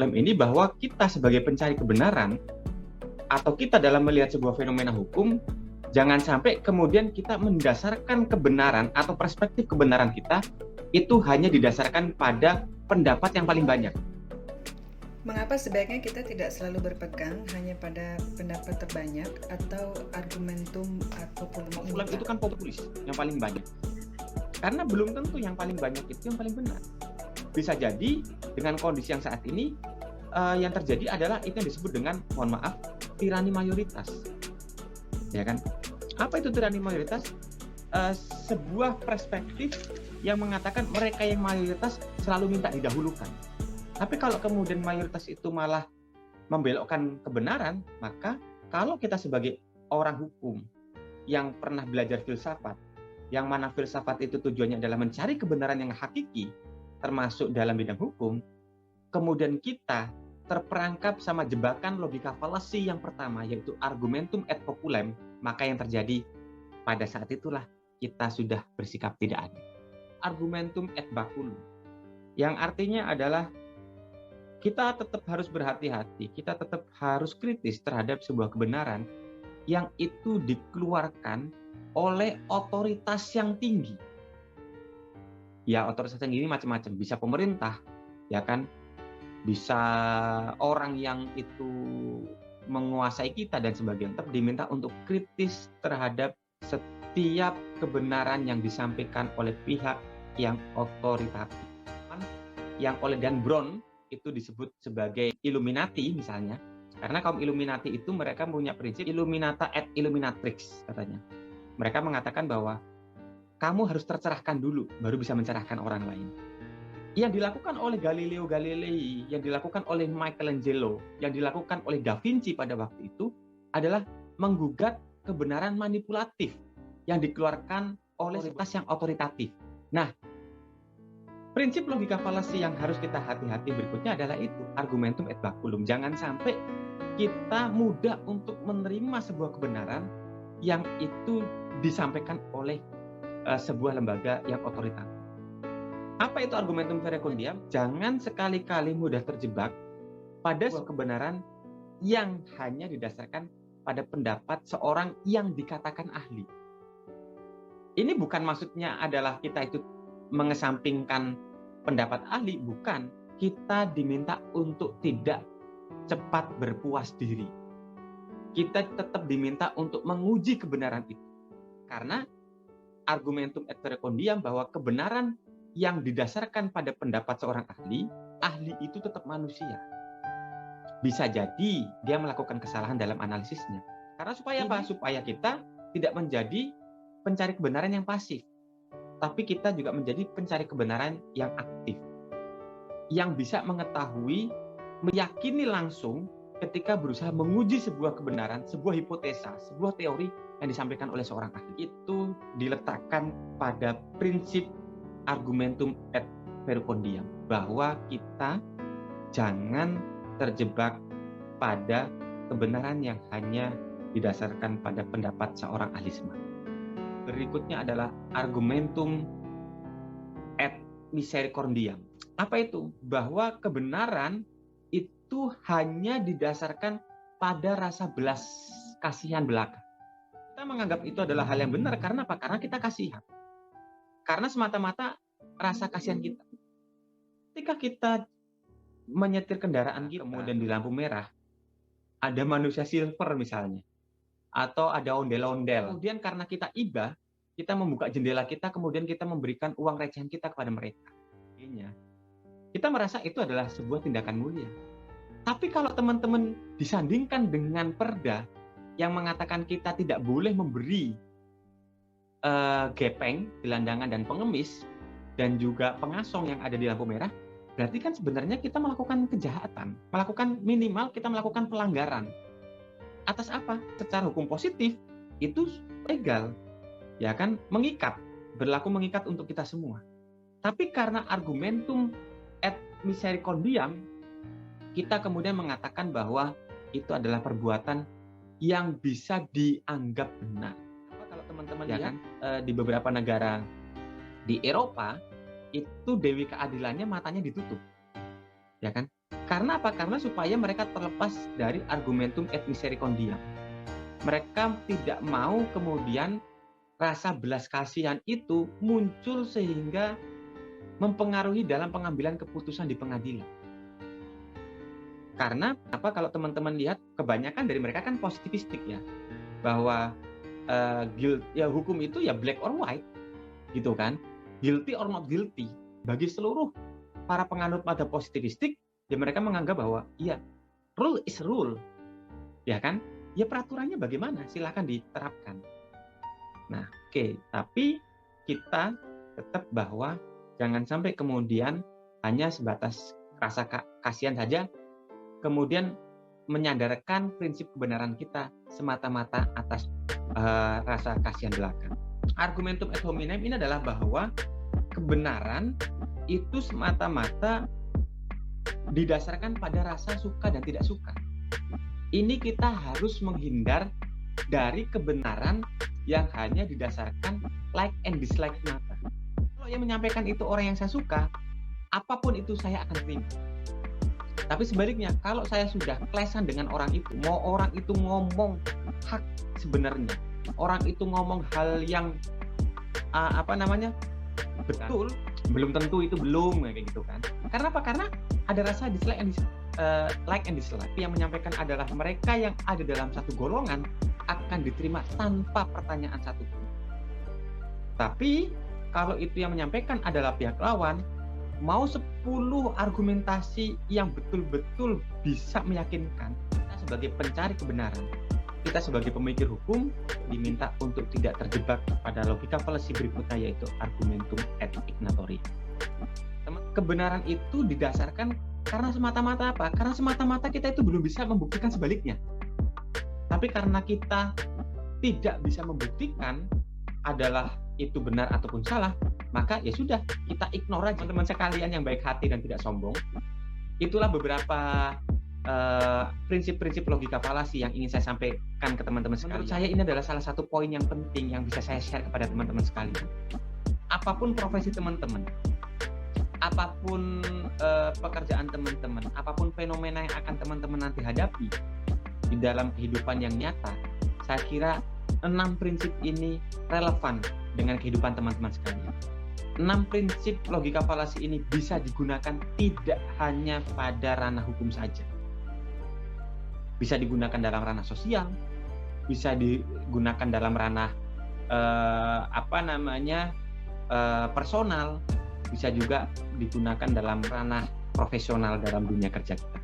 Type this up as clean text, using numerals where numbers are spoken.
perpopulem ini bahwa kita sebagai pencari kebenaran atau kita dalam melihat sebuah fenomena hukum, jangan sampai kemudian kita mendasarkan kebenaran atau perspektif kebenaran kita itu hanya didasarkan pada pendapat yang paling banyak. Mengapa sebaiknya kita tidak selalu berpegang hanya pada pendapat terbanyak atau argumentum atau populem itu kan populis yang paling banyak. Karena belum tentu yang paling banyak itu yang paling benar. Bisa jadi dengan kondisi yang saat ini yang terjadi adalah itu yang disebut dengan, mohon maaf, tirani mayoritas. Ya kan? Apa itu tirani mayoritas? Sebuah perspektif yang mengatakan mereka yang mayoritas selalu minta didahulukan. Tapi kalau kemudian mayoritas itu malah membelokkan kebenaran, maka kalau kita sebagai orang hukum yang pernah belajar filsafat, yang mana filsafat itu tujuannya adalah mencari kebenaran yang hakiki, termasuk dalam bidang hukum, kemudian kita terperangkap sama jebakan logika falasi yang pertama, yaitu argumentum et populem, maka yang terjadi pada saat itulah kita sudah bersikap tidak adil. Argumentum et baculum, yang artinya adalah kita tetap harus berhati-hati, kita tetap harus kritis terhadap sebuah kebenaran yang itu dikeluarkan oleh otoritas yang tinggi. Ya, otoritas yang tinggi macam-macam, bisa pemerintah, ya kan, bisa orang yang itu menguasai kita dan sebagainya. Tetap diminta untuk kritis terhadap setiap kebenaran yang disampaikan oleh pihak yang otoritatif. Yang oleh Dan Brown itu disebut sebagai Illuminati misalnya, karena kaum Illuminati itu mereka punya prinsip Illuminata et Illuminatrix katanya. Mereka mengatakan bahwa kamu harus tercerahkan dulu, baru bisa mencerahkan orang lain. Yang dilakukan oleh Galileo Galilei, yang dilakukan oleh Michelangelo, yang dilakukan oleh Da Vinci pada waktu itu adalah menggugat kebenaran manipulatif yang dikeluarkan oleh otoritas yang otoritatif. Nah, prinsip logika falasi yang harus kita hati-hati berikutnya adalah itu, argumentum et baculum. Jangan sampai kita mudah untuk menerima sebuah kebenaran yang itu disampaikan oleh sebuah lembaga yang otoritatif. Apa itu argumentum verecundiam? Jangan sekali-kali mudah terjebak pada sebuah kebenaran yang hanya didasarkan pada pendapat seorang yang dikatakan ahli. Ini bukan maksudnya adalah kita itu mengesampingkan pendapat ahli, bukan. Kita diminta untuk tidak cepat berpuas diri. Kita tetap diminta untuk menguji kebenaran itu. Karena argumentum et verecundiam bahwa kebenaran yang didasarkan pada pendapat seorang ahli itu tetap manusia. Bisa jadi dia melakukan kesalahan dalam analisisnya. Karena supaya apa? Supaya kita tidak menjadi pencari kebenaran yang pasif, tapi kita juga menjadi pencari kebenaran yang aktif, yang bisa mengetahui, meyakini langsung ketika berusaha menguji sebuah kebenaran, sebuah hipotesa, sebuah teori yang disampaikan oleh seorang ahli. Itu diletakkan pada prinsip argumentum et verecundiam, bahwa kita jangan terjebak pada kebenaran yang hanya didasarkan pada pendapat seorang ahli semata. Berikutnya adalah argumentum et misericordiam. Apa itu? Bahwa kebenaran itu hanya didasarkan pada rasa belas kasihan belaka. Kita menganggap itu adalah hal yang benar karena apa? Karena kita kasihan. Karena semata-mata rasa kasihan kita. Ketika kita menyetir kendaraan kita, kemudian di lampu merah, ada manusia silver misalnya, atau ada ondel-ondel. Kemudian karena kita iba, kita membuka jendela kita, kemudian kita memberikan uang recehan kita kepada mereka. Kita merasa itu adalah sebuah tindakan mulia. Tapi kalau teman-teman disandingkan dengan perda yang mengatakan kita tidak boleh memberi gepeng, gelandangan, dan pengemis, dan juga pengasong yang ada di lampu merah, berarti kan sebenarnya kita melakukan kejahatan, minimal kita melakukan pelanggaran. Atas apa? Secara hukum positif itu legal, ya kan, berlaku mengikat untuk kita semua. Tapi karena argumentum et misericordiam, kita kemudian mengatakan bahwa itu adalah perbuatan yang bisa dianggap benar. Kalau teman-teman lihat kan, di beberapa negara di Eropa itu dewi keadilannya matanya ditutup, ya kan? Karena apa? Karena supaya mereka terlepas dari argumentum et misericordiam. Mereka tidak mau kemudian rasa belas kasihan itu muncul sehingga mempengaruhi dalam pengambilan keputusan di pengadilan. Karena apa? Kalau teman-teman lihat, kebanyakan dari mereka kan positivistik ya, bahwa hukum itu ya black or white, gitu kan, guilty or not guilty. Bagi seluruh para penganut pada positivistik, ya mereka menganggap bahwa ya rule is rule, ya kan, ya peraturannya bagaimana, silakan diterapkan. Nah, oke, tapi kita tetap bahwa jangan sampai kemudian hanya sebatas rasa kasihan saja, kemudian menyandarkan prinsip kebenaran kita semata-mata atas rasa kasihan belaka. Argumentum ad hominem ini adalah bahwa kebenaran itu semata-mata didasarkan pada rasa suka dan tidak suka. Ini kita harus menghindar dari kebenaran yang hanya didasarkan like and dislike mata. Kalau yang menyampaikan itu orang yang saya suka, apapun itu saya akan terima. Tapi sebaliknya, kalau saya sudah klesan dengan orang itu, mau orang itu ngomong hak sebenarnya, orang itu ngomong hal yang betul, belum tentu itu belum kayak gitu kan. Karena apa? Karena ada rasa dislike and like and dislike. Yang menyampaikan adalah mereka yang ada dalam satu golongan akan diterima tanpa pertanyaan satupun. Tapi kalau itu yang menyampaikan adalah pihak lawan, mau 10 argumentasi yang betul-betul bisa meyakinkan, kita sebagai pencari kebenaran, kita sebagai pemikir hukum diminta untuk tidak terjebak pada logika fallacy berikutnya, yaitu argumentum et ignatorium. Kebenaran itu didasarkan karena semata-mata apa? Karena semata-mata kita itu belum bisa membuktikan sebaliknya. Tapi karena kita tidak bisa membuktikan adalah itu benar ataupun salah, maka ya sudah, kita ignore aja. Teman-teman sekalian yang baik hati dan tidak sombong, itulah beberapa prinsip-prinsip logika falasi yang ingin saya sampaikan ke teman-teman sekalian. Menurut saya ini adalah salah satu poin yang penting yang bisa saya share kepada teman-teman sekalian. Apapun profesi teman-teman, apapun pekerjaan teman-teman, apapun fenomena yang akan teman-teman nanti hadapi di dalam kehidupan yang nyata, saya kira 6 prinsip ini relevan dengan kehidupan teman-teman sekalian. 6 prinsip logika falasi ini bisa digunakan tidak hanya pada ranah hukum saja. Bisa digunakan dalam ranah sosial, bisa digunakan dalam ranah personal, bisa juga digunakan dalam ranah profesional dalam dunia kerja kita.